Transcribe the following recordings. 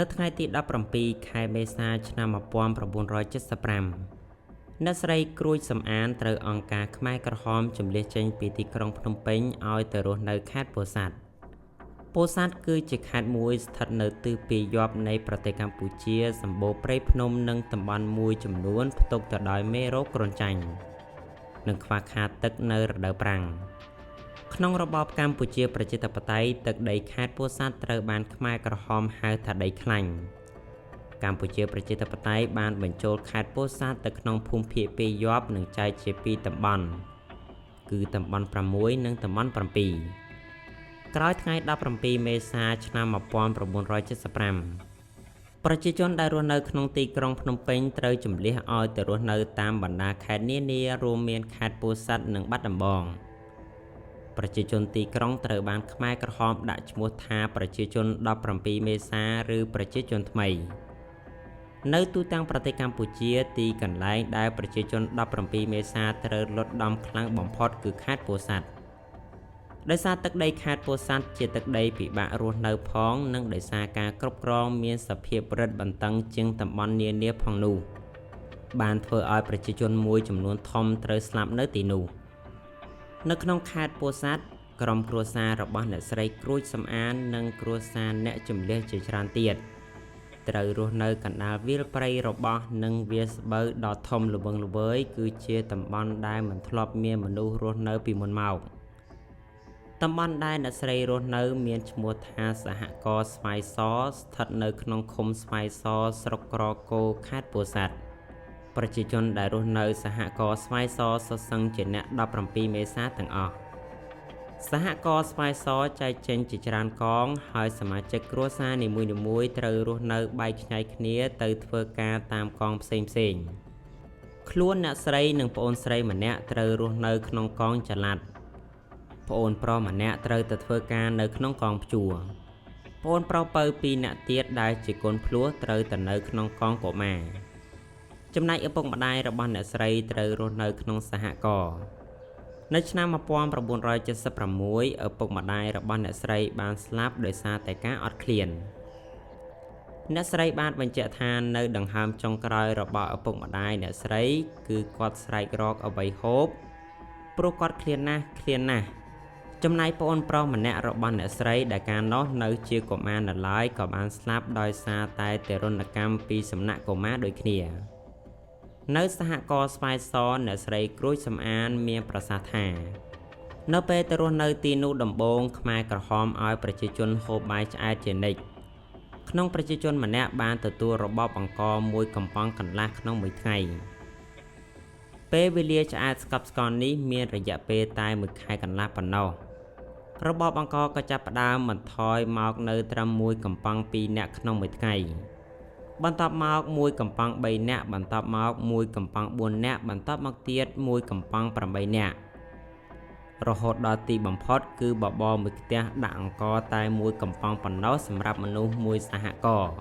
នៅថ្ងៃទី17ខែមេសាឆ្នាំ1975អ្នកស្រីក្រួយសំអានត្រូវអង្គការខ្មែរក្រហមជម្លៀសចេញពីទីក្រុងភ្នំពេញឲ្យទៅរស់នៅខេត្តពោធិ៍សាត់ពោធិ៍សាត់គឺជាខេត្តមួយស្ថិតនៅទិសពាយ័ព្យនៃប្រទេសកម្ពុជាសម្បូរព្រៃភ្នំនិងតំបន់មួយចំនួនផ្ទុកទៅដោយមេរោគគ្រុនចាញ់និងខ្វះខាតទឹកនៅរដូវប្រាំងក្នុងរបបកម្ពុជាប្រជាធិបតេយ្យទឹកដីខេត្តពោធិ៍សាត់ត្រូវបានខ្មែរក្រហមហៅថាដីខ្លាញ់កម្ពុជាប្រជាធិបតេយ្យបានបញ្ចូលខេត្តពោធិ៍សាត់ទៅក្នុងភូមិភាគពាយ័ព្យនិងចែកជាពីរតំបន់គឺតំបន់6និងតំបន់7ក្រោយថ្ងៃ17មេសាឆ្នាំ1975ប្រជាជនដែលរស់នៅក្នុងទីក្រុងភ្នំពេញត្រូវជម្លៀសឲ្យទៅរស់នៅតាមបណ្ដាខេត្តនានារួមមានខេត្តពោធិ៍សាត់និងបាត់ដំបងប្រជាជនទីក្រុងត្រូវបានខ្មែរក្រហមដាក់ឈ្មោះថាប្រជាជន17មេសាឬប្រជាជនថ្មីនៅទូទាំងប្រទេសកម្ពុជាទីកន្លែងដែលប្រជាជន17មេសាត្រូវលុតដំខ្លាំងបំផុតគឺខេត្តពោធិ៍សាត់ដោយសារទឹកដីខេត្តពោធិ៍សាត់ជាទឹកដីពិបាករស់នៅផងនិងដោយសារការគ្រប់គ្រងមានសភាពរឹតបន្តឹងជាងតំបន់នានាផងនោះបានធ្វើឲ្យប្រជាជនមួយចំនួនធំត្រូវស្លាប់នៅទីនោះនៅក្នុងខេត្តពោធិ៍សាត់ក្រុមគ្រួសាររបស់អ្នកស្រីក្រួយសំអាននិងគ្រួសារអ្នកជម្លៀសជាច្រើនទៀតត្រូវរស់នៅកណ្ដាលវាលព្រៃរបស់និងវាលស្បូវដ៏ធំល្វឹងល្វើយគឺជាតំបន់ដែលមិនធ្លាប់មានមនុស្សរស់នៅពីមុនមកតំបន់ដែលអ្នកស្រីរស់នៅមានឈ្មោះថាសហករណ៍ស្វាយសស្ថិតនៅក្នុងឃុំស្វាយសស្រុកក្រគរខេត្តពោធិ៍សាត់ប្រជាជនដែលរស់នៅសហករណ៍ស្វាយសសុទ្ធសឹងជាអ្នក17មេសាទាំងអស់សហករណ៍ស្វាយសចែកចេញជាច្រើនកងហើយសមាជិកគ្រួសារនីមួយៗត្រូវរស់នៅបែកខ្ញែកគ្នាទៅធ្វើការតាមកងផ្សេងៗខ្លួនអ្នកស្រីនិងប្អូនស្រីម្នាក់ត្រូវរស់នៅក្នុងកងចល័តប្អូនប្រុសម្នាក់ត្រូវទៅធ្វើការនៅក្នុងកងព្យួរប្អូនប្រុសពៅ2នាក់ទៀតដែលជាកូនភ្លោះត្រូវទៅនៅក្នុងកងកុមារចំណែកឪពុកម្ដាយរបស់អ្នកស្រីត្រូវរស់នៅក្នុងសហករណ៍នៅឆ្នាំ1976ឪពុកម្ដាយរបស់អ្នកស្រីបានស្លាប់ដោយសារតែការអត់ឃ្លានអ្នកស្រីបានបញ្ជាក់ថានៅដង្ហើមចុងក្រោយរបស់ឪពុកម្ដាយអ្នកស្រីគឺគាត់ស្រែករកអ្វីហូបព្រោះគាត់ឃ្លានណាស់ចំណែកប្អូនប្រុសម្នាក់របស់អ្នកស្រីដែលកាលនោះនៅជាកុមារនៅឡើយក៏បានស្លាប់ដោយសារតែទារុណកម្មពីសំណាក់កុមារដូចគ្នានៅសហករណ៍ស្វាយសអ្នកស្រីក្រួយសំអានមានប្រសាសន៍ថានៅពេលទៅរស់នៅទីនោះដំបូងខ្មែរក្រហមឲ្យប្រជាជនហូបបាយឆ្អែតជានិច្ចក្នុងប្រជាជនម្នាក់បានទទួលរបបអង្គរមួយកំប៉ុងកន្លះក្នុងមួយថ្ងៃពេលវេលាឆ្អែតស្កប់ស្កល់នេះមានរយៈពេលតែ1ខែកន្លះប៉ុណ្ណោះរបបអង្គរក៏ចាប់ផ្ដើមបន្ថយមកនៅត្រឹមមួយកំប៉ុង2នាក់ក្នុងមួយថ្ងៃបន្ទាប់មកមួយកំប៉ុង3នាក់បន្ទាប់មកមួយកំប៉ុង4នាក់បន្ទាប់មកទៀតមួយកំប៉ុង8នាក់រហូតដល់ទីបំផុតគឺបបរមួយផ្ទះដាក់អង្គរតែមួយកំប៉ុងប៉ុណ្ណោះសម្រាប់មនុស្សមួយសហករណ៍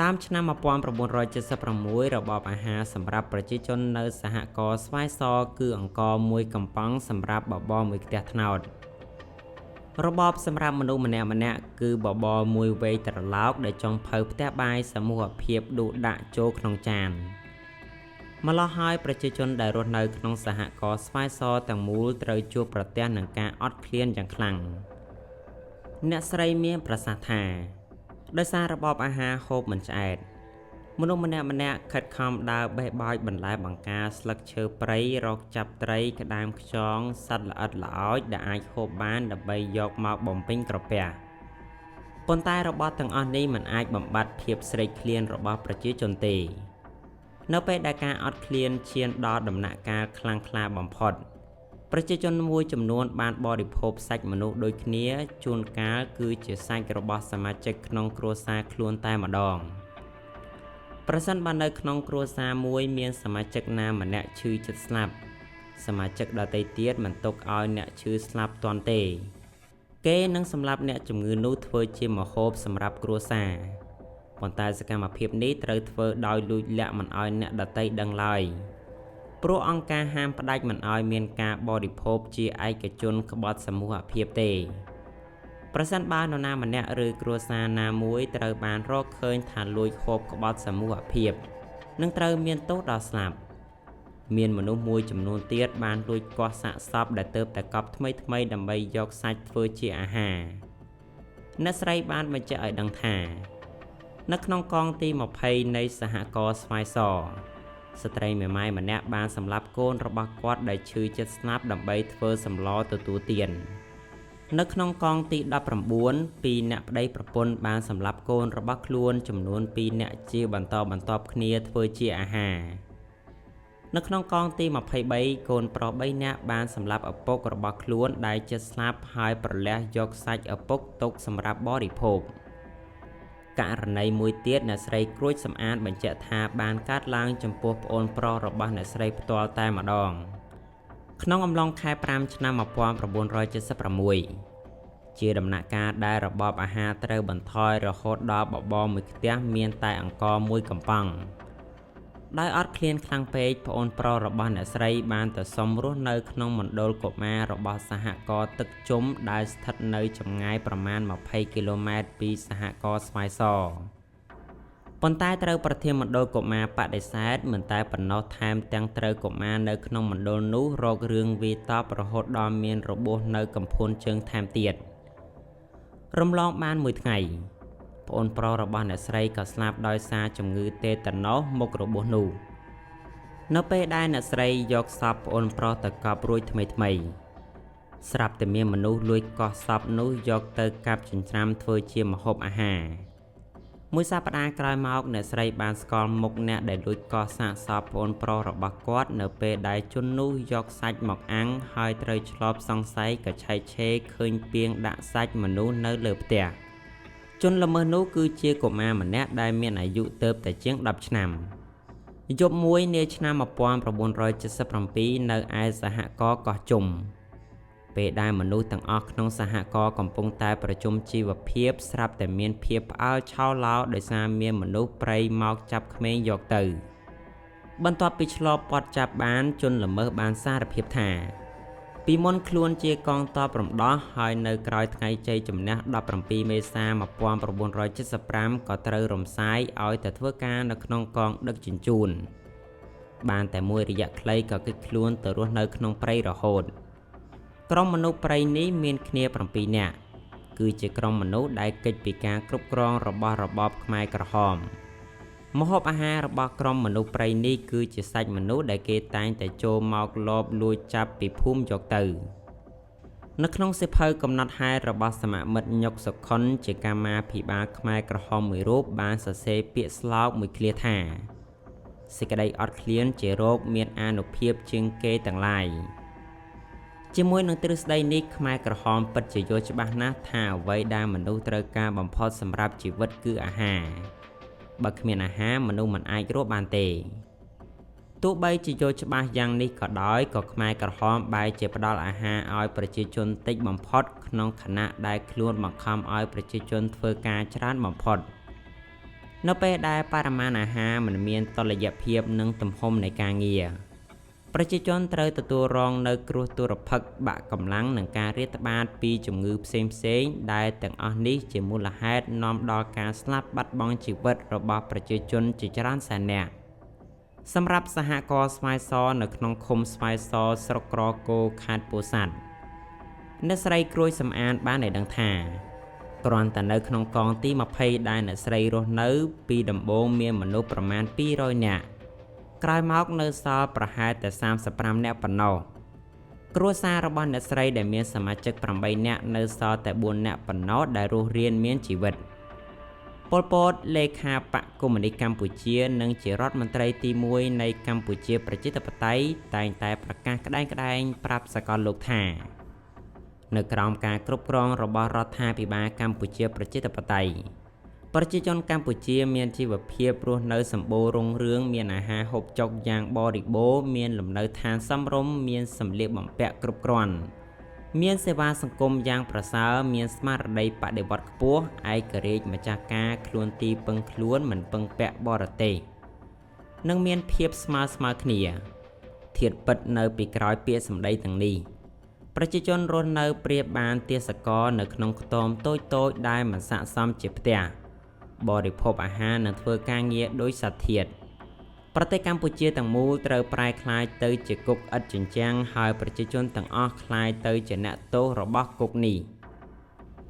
ដើមឆ្នាំ1976របបអាហារសម្រាប់ប្រជាជននៅសហករណ៍ស្វាយសគឺអង្គរមួយកំប៉ុងសម្រាប់បបរមួយផ្ទះត្នោតរបបសម្រាប់មនុស្សម្នាក់គឺបបរមួយវែកត្រឡោកដែលចុងភៅផ្ទះបាយសមូហភាពដួសដាក់ចូលក្នុងចានម្ល៉េះហើយប្រជាជនដែលរស់នៅក្នុងសហករណ៍ស្វាយសទាំងមូលត្រូវជួបប្រទះនឹងការអត់ឃ្លានយ៉ាងខ្លាំងអ្នកស្រីមានប្រសាសន៍ថាដោយសាររបបអាហារហូបមិនឆ្អែតមនុស្សម្នាក់ខិតខំដើរបេះបោចបន្លែបង្ការស្លឹកឈើព្រៃរកចាប់ត្រីក្តាមខ្យងសត្វល្អិតល្អោចដែលអាចហូបបានដើម្បីយកមកបំពេញក្រពះប៉ុន្តែរបស់ទាំងអស់នេះមិនអាចបំបត្តិភាពស្រេកឃ្លានរបស់ប្រជាជនទេនៅពេលដែលការអត់ឃ្លានឈានដល់ដំណាក់កាលខ្លាំងក្លាបំផុតប្រជាជនមួយចំនួនបានបរិភោគសាច់មនុស្សដូចគ្នាជួនកាលគឺជាសាច់របស់សមាជិកក្នុងគ្រួសារខ្លួនតែម្ដងប្រសិនបើនៅក្នុងគ្រួសារមួយមានសមាជិកណាម្នាក់ឈឺជិតស្លាប់សមាជិកដទៃទៀតមិនទុកឲ្យអ្នកឈឺស្លាប់ទាន់ទេគេនឹងសម្លាប់អ្នកជំងឺនោះធ្វើជាម្ហូបសម្រាប់គ្រួសារប៉ុន្តែសកម្មភាពនេះត្រូវធ្វើដោយលួចលាក់មិនឲ្យអ្នកដទៃដឹងឡើយព្រោះអង្គការហាមផ្ដាច់មិនឲ្យមានការបរិភោគជាឯកជនក្បត់សមូហភាពទេ ប្រសិនបើនរណាម្នាក់ឬគ្រួសារណាមួយត្រូវបានរកឃើញថាលួចហូបក្បត់សមូហភាពនឹងត្រូវមានទោសដល់ស្លាប់មានមនុស្សមួយចំនួនទៀតបានលួចកោះសាកសពដែលទើបតែកប់ថ្មីដើម្បីយកសាច់ធ្វើជាអាហារអ្នកស្រីបានបញ្ជាក់ឲ្យដឹងថានៅក្នុងកងទី20នៃសហករណ៍ស្វាយសស្ត្រីមេម៉ាយម្នាក់បានសម្លាប់កូនរបស់គាត់ដែលឈឺចិត្តស្លាប់ដើម្បីធ្វើសម្លទទួលទាននៅក្នុងកងទី19ពីរអ្នកប្តីប្រពន្ធបានសម្លាប់កូនរបស់ខ្លួនចំនួន2អ្នកជាបន្តបន្ទាប់គ្នាធ្វើជាអាហារនៅក្នុងកងទី23កូនប្រុស3នាក់បានសម្លាប់ឪពុករបស់ខ្លួនដែលជិតស្លាប់ហើយប្រលះយកសាច់ឪពុកទុកសម្រាប់បរិភោគករណីមួយទៀតអ្នកស្រីក្រួចសំអាតបញ្ជាក់ថាបានកើតឡើងចំពោះប្អូនប្រុសរបស់អ្នកស្រីផ្ទាល់តែម្ដងក្នុងអំឡុងខែ5ឆ្នាំ1976ជាដំណាក់កាលដែលរបបអាហារត្រូវបន្ថយរហូតដល់បបរមួយផ្ទះមានតែអង្ករមួយកំប៉ុងដោយអត់ឃ្លានខ្លាំងពេកប្អូនប្រុសរបស់អ្នកស្រីបានទៅសុំរស់នៅក្នុងមណ្ឌលកុមាររបស់សហករណ៍ទឹកជុំដែលស្ថិតនៅចម្ងាយប្រមាណ20គីឡូម៉ែត្រពីសហករណ៍ស្វាយសប៉ុន្តែត្រូវប្រធានមណ្ឌលកុមារបដិសេធមិនតែប៉ុណ្ណោះថែមទាំងត្រូវកុមារនៅក្នុងមណ្ឌលនោះរករឿងវាយតប់រហូតដល់មានរបួសនៅកំភួនជើងថែមទៀតរំលងបានមួយថ្ងៃប្អូនប្រុសរបស់អ្នកស្រីក៏ស្លាប់ដោយសារជំងឺតេតាណូសមុខរបួសនោះនៅពេលដែលអ្នកស្រីយកសពប្អូនប្រុសទៅកប់រួចថ្មីស្រាប់តែមានមនុស្សលួចកោះសពនោះយកទៅកាប់ចិញ្ច្រាំធ្វើជាម្ហូបអាហារមួយសប្តាហ៍ក្រោយមកអ្នកស្រីបានស្គាល់មុខអ្នកដែលលួចកោះសាកសពប្អូនប្រុសរបស់គាត់នៅពេលដែលជននោះយកសាច់មកអាំងហើយត្រូវឆ្លប់សង្ស័យក៏ឆែកឆេរឃើញពាងដាក់សាច់មនុស្សនៅលើផ្ទះជនល្មើសនោះគឺជាកុមារម្នាក់ដែលមានអាយុទើបតែជាង10ឆ្នាំយប់មួយនាឆ្នាំ1977នៅឯសហករណ៍កោះជុំពេលដែលមនុស្សទាំងអស់ក្នុងសហករណ៍កំពុងតែប្រជុំជីវភាពស្រាប់តែមានភាពផ្អើលឆោឡោដោយសារមានមនុស្សព្រៃមកចាប់ក្មេងយកទៅបន្ទាប់ពីឆ្លបព័ទ្ធចាប់បានជនល្មើសបានសារភាពថាពីមុនខ្លួនជាកងទ័ពរំដោះហើយនៅក្រោយថ្ងៃជ័យជំនះ17មេសា1975ក៏ត្រូវរំសាយឲ្យទៅធ្វើការនៅក្នុងកងដឹកជញ្ជូនបានតែមួយរយៈខ្លីក៏គេចខ្លួនទៅរស់នៅក្នុងព្រៃរហូតក្រុមមនុស្សព្រៃនេះមានគ្នា7នាក់គឺជាក្រុមមនុស្សដែលគេចពីការគ្រប់គ្រងរបស់របបខ្មែរក្រហមម្ហូបអាហាររបស់ក្រុមមនុស្សព្រៃនេះគឺជាសាច់មនុស្សដែលគេតែងតែចូលមកលបលួចចាប់ពីភូមិយកទៅនៅក្នុងសៀវភៅកំណត់ហេតុរបស់សមមិត្តញុកសុខុនជាកម្មាភិបាលខ្មែរក្រហមមួយរូបបានសរសេរពាក្យស្លោកមួយឃ្លាថាសេចក្តីអត់ឃ្លានជារោគមានអានុភាពជាងគេទាំងឡាយជាមួយនឹងទ្រឹស្ដីនេះខ្មែរក្រហមពិតជាយល់ច្បាស់ណាស់ថាអ្វីដែលមនុស្សត្រូវការបំផុតសម្រាប់ជីវិតគឺអាហារបើគ្មានអាហារមនុស្សមិនអាចរស់បានទេទោះបីជាយល់ច្បាស់យ៉ាងនេះក៏ដោយក៏ខ្មែរក្រហមបែរជាផ្ដល់អាហារឲ្យប្រជាជនតិចបំផុតក្នុងខណៈដែលខ្លួនបង្ខំឲ្យប្រជាជនធ្វើការច្រើនបំផុតនៅពេលដែលបរិមាណអាហារមិនមានតុល្យភាពនឹងទំហំនៃការងារប្រជាជនត្រូវទទួលរងនៅគ្រោះទុរភិក្សបាក់កម្លាំងនិងការរាតត្បាតពីជំងឺផ្សេងៗដែលទាំងអស់នេះជាមូលហេតុនាំដល់ការស្លាប់បាត់បង់ជីវិតរបស់ប្រជាជនជាច្រើនសែននាក់សម្រាប់សហករណ៍ស្វាយសនៅក្នុងឃុំស្វាយសស្រុកក្រគរខេត្តពោធិ៍សាត់អ្នកស្រីក្រួយសំអានបានឲ្យដឹងថាគ្រាន់តែនៅក្នុងកងទី20ដែលអ្នកស្រីរស់នៅពីដំបូងមានមនុស្សប្រមាណ200នាក់ក្រោយមកនៅសល់ប្រហែលតែ35នាក់ប៉ុណ្ណោះគ្រួសាររបស់អ្នកស្រីដែលមានសមាជិក8នាក់នៅសល់តែ4នាក់ប៉ុណ្ណោះដែលរស់រានមានជីវិតប៉ុល ពតលេខាបកកុម្មុយនីសកម្ពុជានិងជារដ្ឋមន្ត្រីទី1នៃកម្ពុជាប្រជាធិបតេយ្យតែងតែប្រកាសក្តែងប្រាប់សកលលោកថានៅក្រោមការគ្រប់គ្រងរបស់រដ្ឋាភិបាលកម្ពុជាប្រជាធិបតេយ្យប្រជាជនកម្ពុជាមានជីវភាពរស់នៅសម្បូររុងរឿងមានអាហារហូបចុកយ៉ាងបរិបូរណ៍មានលំនៅឋានសមរម្យមានសម្លៀកបំពាក់គ្រប់គ្រាន់មានសេវាសង្គមយ៉ាងប្រសើរមានស្មារតីបដិវត្តខ្ពស់ឯករាជ្យម្ចាស់ការខ្លួនទីពឹងខ្លួនមិនពឹងពាក់បរទេសនិងមានភាពស្មើគ្នាធាតុពិតនៅពីក្រោយពាក្យសម្ដីទាំងនេះ ប្រជាជនរស់នៅប្រៀបបានទេសកលនៅក្នុងខ្ទមតូចៗដែលមិនស័ក្តិសមជាផ្ទះបរិភោគអាហារនិងធ្វើការងារដោយសត្វធាតុប្រទេសកម្ពុជាទាំងមូលត្រូវប្រែក្លាយទៅជាគុកឥតជញ្ជាំងហើយប្រជាជនទាំងអស់ក្លាយទៅជាអ្នកទោសរបស់គុកនេះ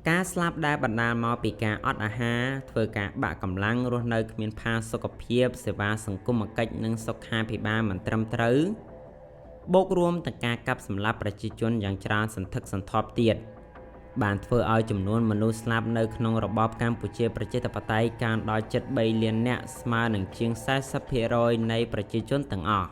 ការស្លាប់ដែលបណ្ដាលមកពីការអត់អាហារធ្វើការបាក់កម្លាំងរស់នៅគ្មានផាសុកភាពសេវាសង្គមគិច្ចនិងសុខាភិបាលមិនត្រឹមត្រូវបូករួមទាំងការកាប់សម្លាប់ប្រជាជនយ៉ាងច្រើនសន្ធឹកសន្ធាប់ទៀតបានធ្វើឲ្យចំនួនមនុស្សស្លាប់នៅក្នុងរបបកម្ពុជាប្រជាធិបតេយ្យកើនដល់ជិត3លាននាក់ស្មើនឹងជាង 40% នៃប្រជាជនទាំងអស់